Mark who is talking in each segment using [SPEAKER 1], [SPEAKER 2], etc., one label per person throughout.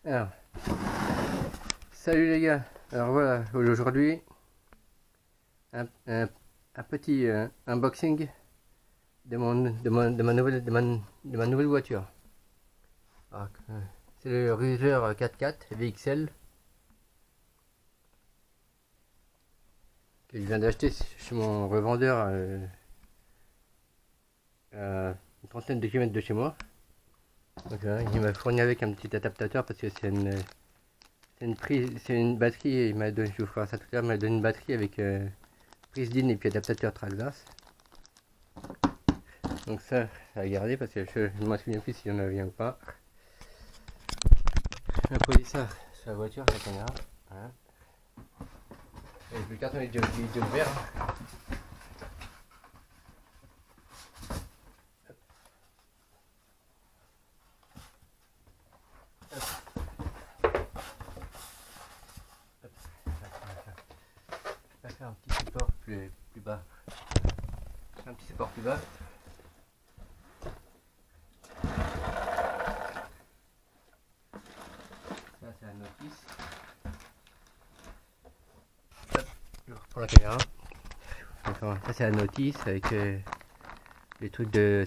[SPEAKER 1] Alors, salut les gars. Alors voilà, aujourd'hui, un petit unboxing de ma nouvelle voiture. Alors, c'est le Ruger 4x4 VXL que je viens d'acheter chez mon revendeur à une trentaine de kilomètres de chez moi. Donc, il m'a fourni avec un petit adaptateur parce que c'est une batterie. Il m'a donné, je vous ferai ça tout à l'heure, il m'a donné une batterie avec prise DIN et puis adaptateur Traxxas. Donc ça à garder parce que je ne me souviens plus s'il y en avait un ou pas. Je vais poser ça sur la voiture, la caméra. Voilà. Et le carton est déjà ouvert. Je vais faire un petit support plus bas. Un petit support plus bas. Ça c'est la notice. Hop, je reprends la caméra. Enfin, ça c'est la notice avec les trucs de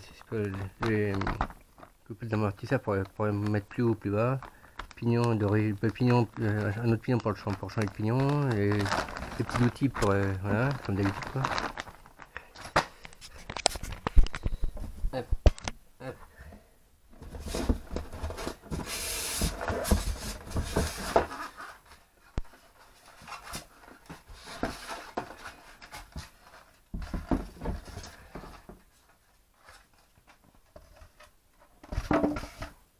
[SPEAKER 1] les couples d'amortisseur pour mettre plus haut ou plus bas. Pignon de pignon, un autre pignon pour changer le pignon. Et des petits outils pour voilà, comme d'habitude quoi. Hop, hop.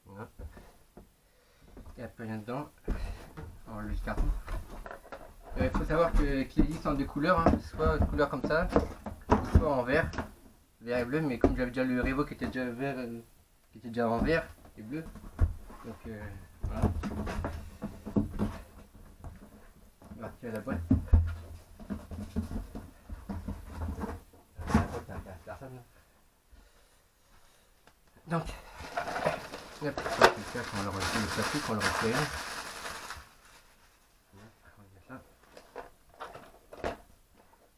[SPEAKER 1] Voilà. Il n'y a plus rien dedans. On va enlever le carton. Il faut savoir qu'il existe en deux couleurs, hein. Soit une couleur comme ça, soit en vert et bleu, mais comme j'avais déjà le Revo qui était déjà vert, qui était déjà en vert et bleu, donc voilà. On va retirer la boîte. La boîte, il n'y a personne. Donc, hop, on le retire, le plastique, on le retire.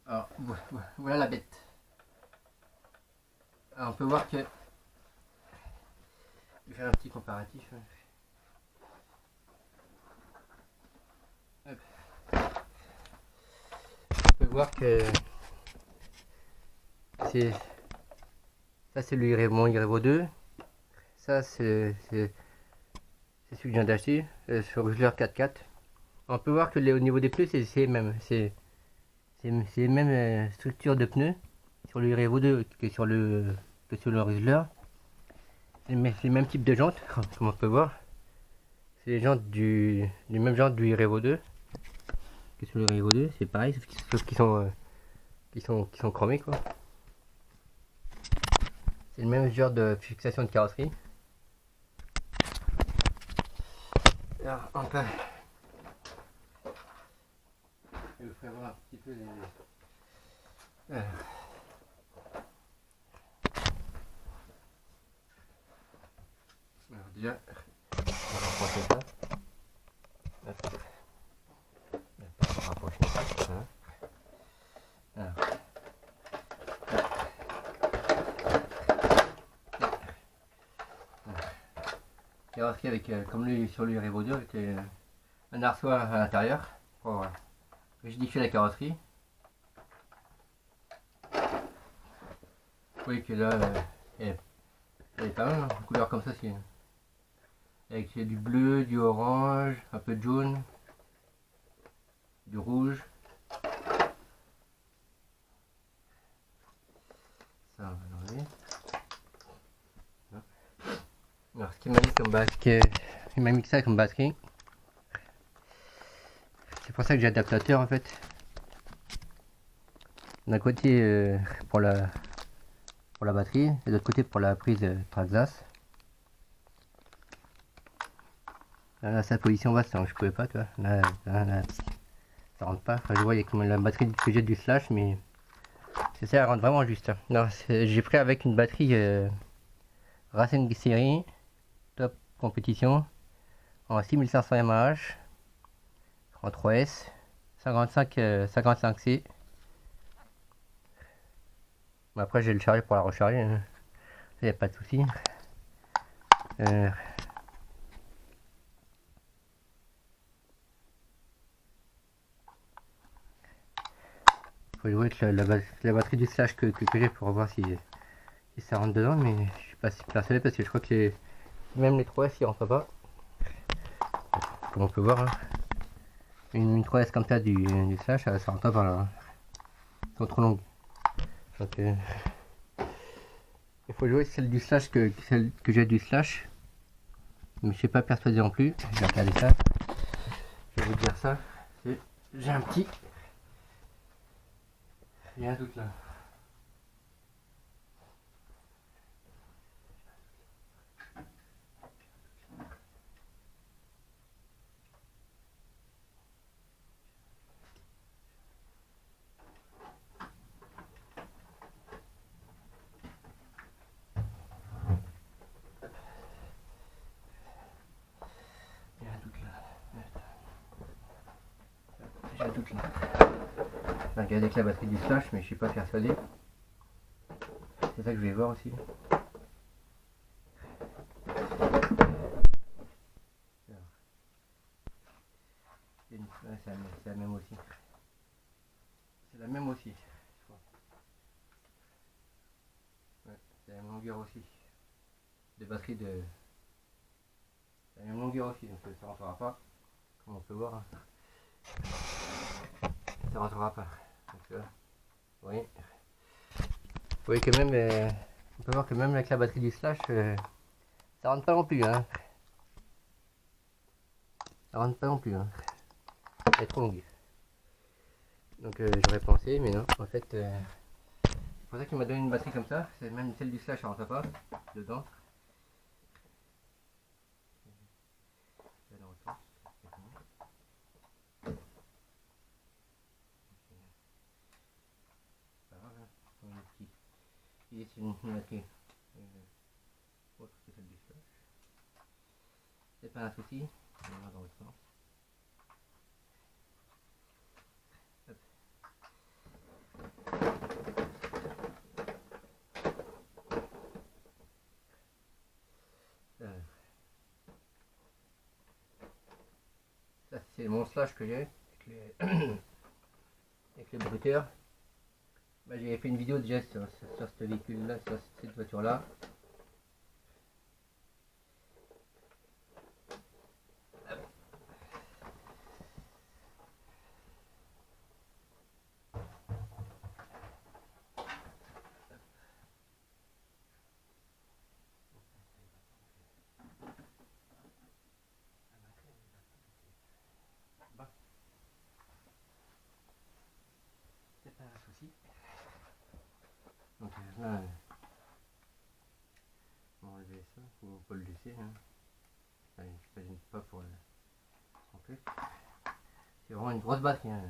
[SPEAKER 1] Alors, voilà la bête. Alors, on peut voir que... Je vais faire un petit comparatif. Hop. On peut voir que... Ça c'est mon Revo 2. Ça c'est celui que je viens d'acheter sur Ruger 4x4. On peut voir que au niveau des pneus c'est même. C'est les mêmes structures de pneus sur le Revo 2 que sur le Ruger. C'est le même type de jantes, comme on peut voir. C'est les jantes du même genre du Revo 2 que sur le Revo 2. C'est pareil, sauf qu'ils sont chromés quoi. C'est le même genre de fixation de carrosserie. Alors, on peut... Je vais vous faire voir un petit peu les... Alors déjà, on va rapprocher ça. Hop. On va rapprocher ça. Hein. Alors. Carrosserie avec, comme sur le Revo 2, avec un arceau à l'intérieur pour rigidifier la carrosserie. Vous voyez que là, elle est pas mal, hein, une couleur comme ça, c'est avec du bleu, du orange, un peu de jaune, du rouge. Ça, on va l'enlever. Alors, ce qu'il m'a mis comme batterie, il m'a mis ça comme batterie. C'est pour ça que j'ai l'adaptateur en fait. D'un côté pour la batterie et de l'autre côté pour la prise Traxxas. Là, sa position basse, je pouvais pas, tu vois. Là, ça rentre pas. Enfin, je vois, il y a comme la batterie que j'ai du Slash, mais c'est ça, elle rentre vraiment juste. Non, j'ai pris avec une batterie Racing série top compétition en 6500 mAh, 33S, 55C. Mais après, j'ai le charger pour la recharger, il n'y a pas de souci. Faut jouer avec la batterie du Slash que j'ai pour voir si ça rentre dedans, mais je suis pas si persuadé parce que je crois que même les 3S ils rentrent pas. Comme on peut voir, hein. Une 3S comme ça du Slash, ça rentre pas par là, hein. Elles sont trop longues. Donc il faut jouer celle du Slash celle que j'ai du Slash. Mais je suis pas persuadé non plus. Je vais regarder ça. Je vais vous dire ça. J'ai un petit. Il y a un doute là. Il y a un doute là. J'ai un doute là. Je vais regarder avec la batterie du Slash, mais je suis pas persuadé. C'est ça que je vais voir aussi. Ouais, c'est la même aussi. C'est la même aussi. Ouais, c'est la même longueur aussi. De batterie de. C'est la même longueur aussi, donc ça rentrera pas. Comme on peut voir. Hein. Ça rentrera pas. Donc, vous voyez que même. On peut voir que même avec la batterie du Slash, ça rentre pas non plus. Hein. Ça rentre pas non plus. Hein. Elle est trop longue. Donc j'aurais pensé, mais non. En fait, c'est pour ça qu'il m'a donné une batterie comme ça. C'est même celle du Slash, ça rentre pas dedans. Et c'est une batterie autre que celle du Slash. C'est pas un souci. On va dans l'autre sens. Ça c'est mon Slash que j'ai avec les bruiteurs. Bah, j'ai fait une vidéo déjà sur ce véhicule là, sur cette voiture là. C'est pas un souci. Donc là, on va enlever ça, ou on peut le laisser. Hein. Allez, je ne pas pour son truc. C'est vraiment une grosse batterie. Hein.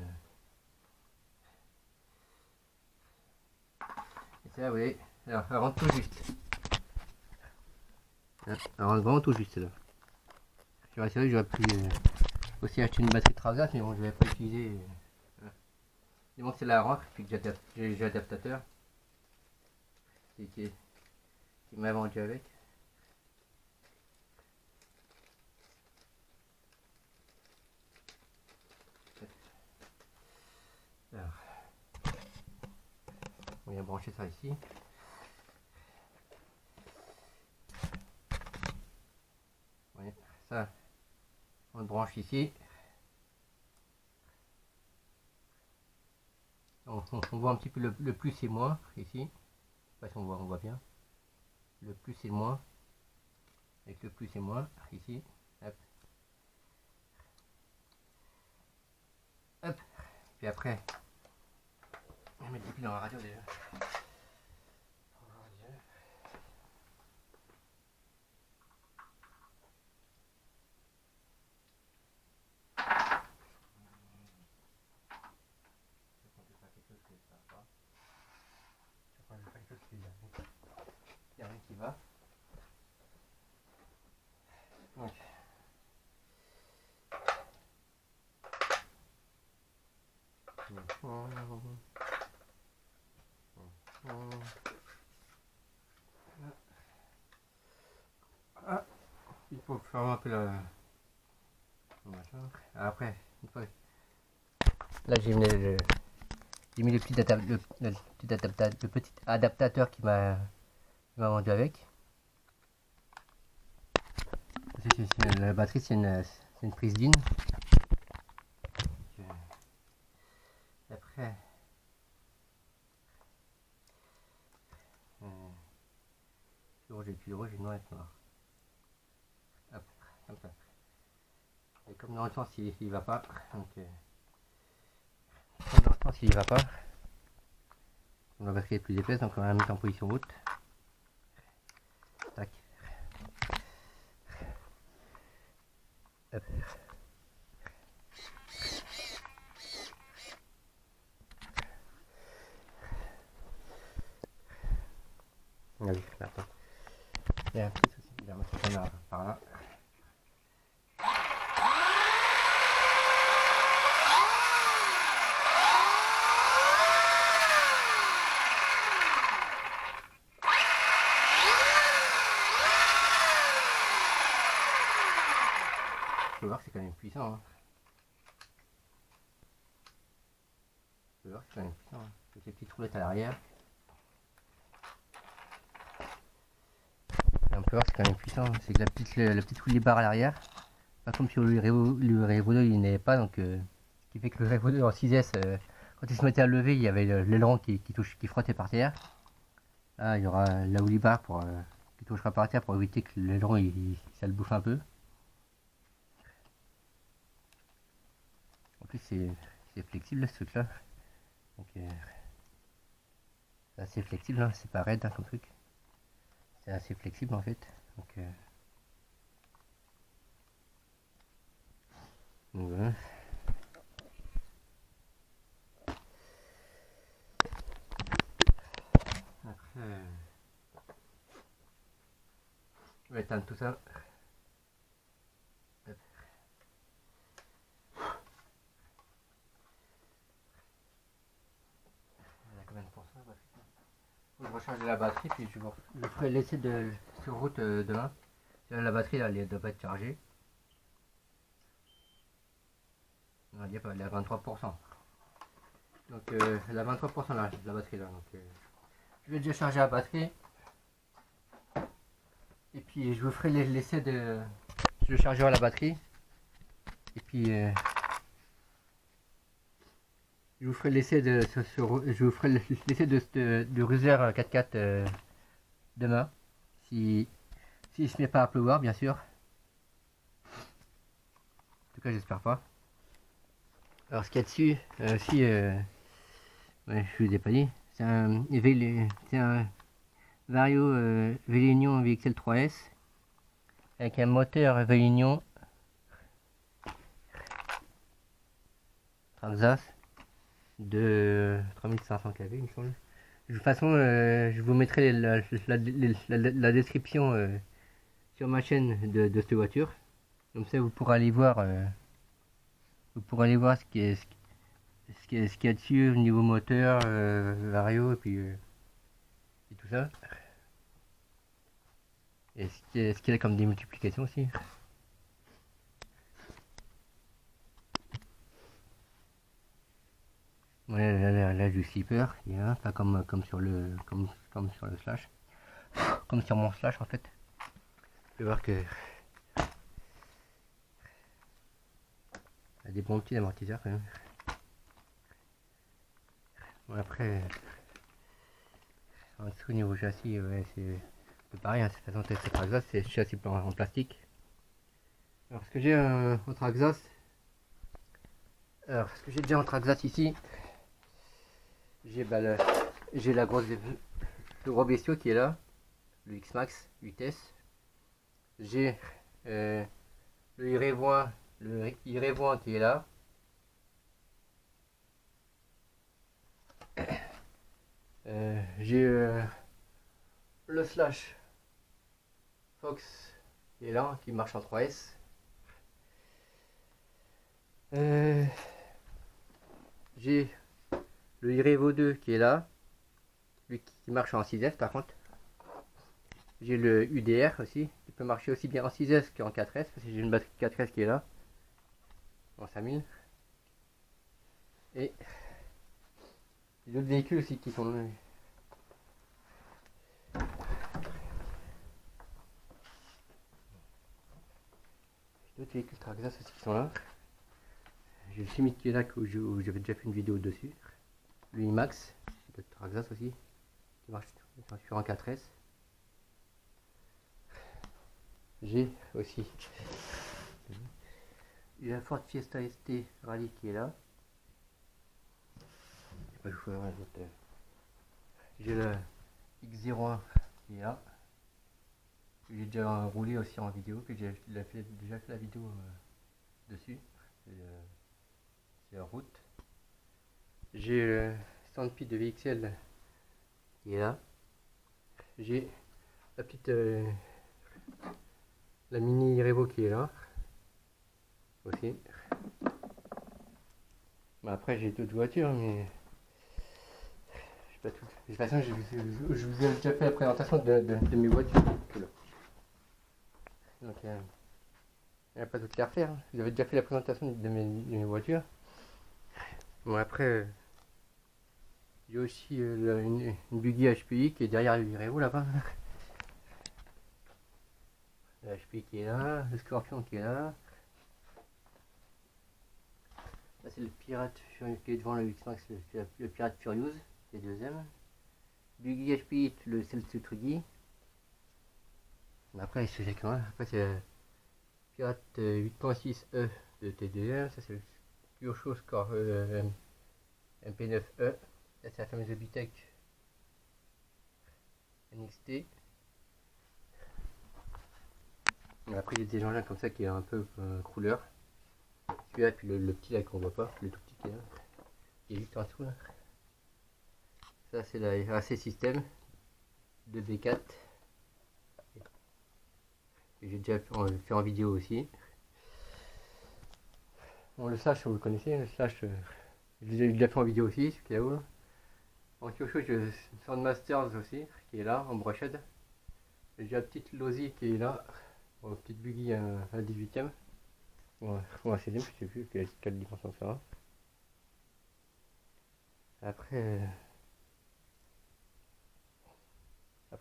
[SPEAKER 1] Et c'est là, vous voyez, alors, elle rentre tout juste. Hein, elle rentre vraiment tout juste là. J'aurais pu aussi acheter une batterie Tragas, mais bon, je ne vais pas utiliser. Du moment que c'est la rentre, puis que j'ai l'adaptateur qui m'a vendu avec. Alors, on vient brancher ça ici. Voyez, ça, on le branche ici. On voit un petit peu le plus et moins ici. Je sais pas si on voit bien. Le plus et le moins. Avec le plus et moins ici. Hop. Hop. Puis après, on va mettre des piles dans la radio déjà. Il n'y a rien qui va. Donc, Ah, il faut faire un peu le machin. Après, une fois. Là j'ai mis le petit, le petit adaptateur qui m'a vendu avec. La batterie c'est une prise d'une. Après, le rouge et le noir et le noir. Hop, comme ça. Et comme dans le sens il va pas, donc comme dans le sens il va pas, la batterie est plus épaisse, donc on va la mettre en position haute. Tac. Hop. Ah oui, là, attends. Il y a un petit souci, il y a un petit par là. Faut voir, c'est quand même puissant. Hein. Faut voir, c'est quand même puissant. Hein. Avec les petites roulettes à l'arrière. On peut voir, c'est quand même puissant. Hein. C'est que la petite roue barre à l'arrière. Pas comme sur le Revo 2, il n'y avait pas. Donc, ce qui fait que le Revo 2 en 6S, quand il se mettait à lever, il y avait l'aileron qui frottait par terre. Là, il y aura la roue barre qui touchera par terre pour éviter que l'aileron ça le bouffe un peu. En plus, c'est flexible ce truc là. Donc, c'est assez flexible, hein. C'est pas raide hein, comme truc. C'est assez flexible en fait. Donc voilà. Après, je vais éteindre tout ça. Hop. Elle a combien de pourcents la batterie? Je recharge la batterie puis je ferai l'essai sur route demain. La batterie là, elle doit pas être chargée. On va dire elle est à 23%. Donc elle a 23% la batterie là. Donc je vais déjà charger la batterie. Et puis je vous ferai l'essai de. Je chargerai la batterie. Et puis je vous ferai l'essai de Ruser 4x4 demain. Si il se met pas à pleuvoir, bien sûr. En tout cas, j'espère pas. Alors, ce qu'il y a dessus, ouais, je vous ai pas dit, c'est un Vario Vélignon VXL 3S avec un moteur Vélignon Traxxas de 3500 kV, il me semble. De toute façon, je vous mettrai la description sur ma chaîne de cette voiture. Comme ça, vous pourrez aller voir, ce qu'il y a dessus au niveau moteur, Vario et puis et tout ça. Et ce qu'il y a comme démultiplication aussi. Ouais, là du slipper, il y a pas comme sur le sur le slash, comme sur mon slash en fait. Je vais voir que il y a des bons petits amortisseurs quand même. Bon, après, en dessous au niveau châssis, ouais, c'est pareil. Hein, de toute façon, c'est Traxxas, c'est châssis en plastique. Alors ce que j'ai en Traxxas, alors ce que j'ai déjà en Traxxas ici, j'ai la grosse, le gros bestiau qui est là, le X-Max 8S. J'ai le Irévoin, qui est là. J'ai le Slash Fox qui est là, qui marche en 3S. J'ai le iRevo 2 qui est là, lui qui marche en 6S par contre. J'ai le UDR aussi, qui peut marcher aussi bien en 6S qu'en 4S, parce que j'ai une batterie 4S qui est là, en 5000. Et d'autres véhicules aussi qui sont d'autres véhicules Traxxas aussi qui sont là. J'ai le Summit qui est là, où j'avais déjà fait une vidéo dessus. Le IMAX, c'est de Traxxas aussi, qui marche sur un 4S. J'ai aussi la Ford Fiesta ST Rally qui est là. J'ai le X01 qui est là. J'ai déjà roulé aussi en vidéo, que j'ai déjà fait la vidéo dessus. C'est en route. J'ai le Stampede de VXL qui est là. J'ai la petite la mini Revo qui est là aussi. Bah après j'ai d'autres voitures, mais je sais pas tout. De toute façon, je vous ai déjà fait la présentation de mes voitures. Donc il n'y a pas d'autre qu'à refaire. Vous avez déjà fait la présentation de mes voitures. Bon après j'ai aussi une buggy HPI qui est derrière le Revo là-bas. La HPI qui est là, le Scorpion qui est là. Là c'est le Pirate qui est devant le X-Max, le Pirate Furious, qui est deuxième. Buggy HPI, c'est le Tsugi. Après c'est le Pirate 8.6E de TDR, ça c'est le Pure Score MP9E. Là c'est la fameuse Bitech NXT. Après il y a des engins comme ça qui est un peu couleur. Celui-là, puis le petit là qu'on voit pas, le tout petit qui est là, qui est juste en dessous là. Ça c'est la RAC System de B4. J'ai déjà fait en vidéo aussi. Bon, le Slash, vous le connaissez, le Slash, je l'ai déjà fait en vidéo aussi, ce qu'il y a où. En Kyosho, j'ai le Soundmasters aussi, qui est là, en brochette. J'ai la petite Lozy qui est là, bon, petite buggy à 18ème. Ouais, ou à 16ème, je sais plus quelle dimension ça sera. Après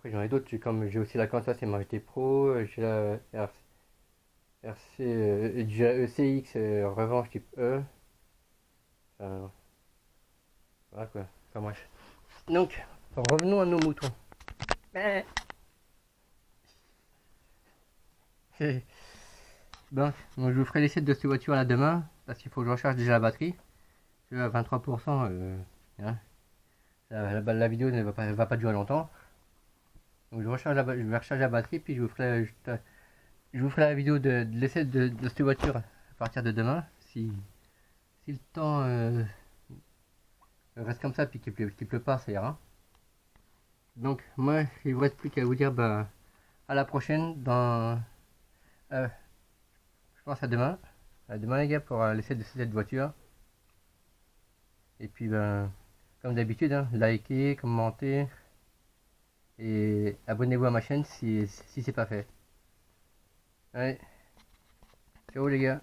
[SPEAKER 1] j'en ai d'autres, j'ai aussi la Kansas MRT Pro, j'ai la RC, j'ai la ECX Revanche type E. Voilà quoi, enfin bref. Donc, revenons à nos moutons. Bon, donc je vous ferai l'essai de cette voiture là demain, parce qu'il faut que je recharge déjà la batterie. Je suis à 23%, hein. La vidéo ne va pas durer longtemps. Donc je vais recharger la batterie, puis je vous ferai la vidéo de l'essai de cette voiture à partir de demain. Si le temps reste comme ça, puis qu'il pleut pas, ça ira. Donc moi, il ne vous reste plus qu'à vous dire bah, à la prochaine dans... je pense à demain. À demain les gars pour l'essai de cette voiture. Et puis ben, comme d'habitude, hein, likez, commentez et abonnez-vous à ma chaîne si c'est pas fait. Allez, ciao les gars.